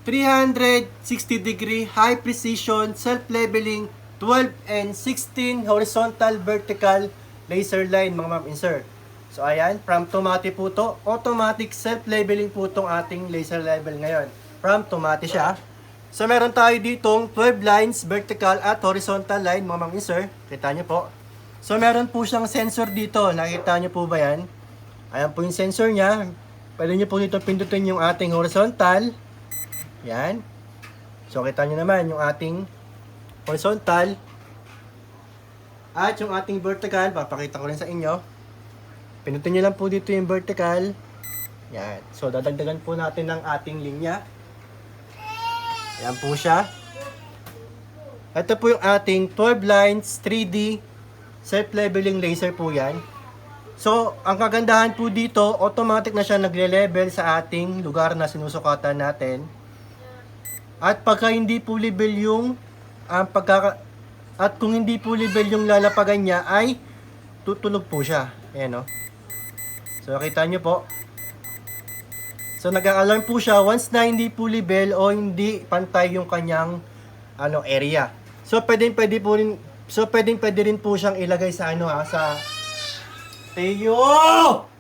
360 degree high precision self-leveling 12 and 16 horizontal vertical laser line mga ma'am and sir. So ayan, from Tomati po to. Automatic self-leveling po tong ating laser level ngayon. From Tomati siya. So meron tayo ditong 12 lines vertical at horizontal line mga ma'am and sir. Kita nyo po. So meron po siyang sensor dito. Nakita nyo po ba yan? Ayan po yung sensor niya. Pwede nyo po dito pindutin yung ating horizontal. Yan. So, kita nyo naman yung ating horizontal. At yung ating vertical, papakita ko rin sa inyo. Pinutin nyo lang po dito yung vertical. Yan. So, dadagdagan po natin ng ating linya. Yan po siya. Ito po yung ating 12 lines 3D self-leveling laser po yan. So, ang kagandahan po dito, automatic na siya nagle-level sa ating lugar na sinusukatan natin. At pagka hindi po level yung at kung hindi po level yung lalapagan niya ay tutulog po siya. Ayan o. So nakita nyo po. So nag-alarm po siya once na hindi po level o hindi pantay yung kanyang area. So pwede rin po siyang ilagay sa sa Teo!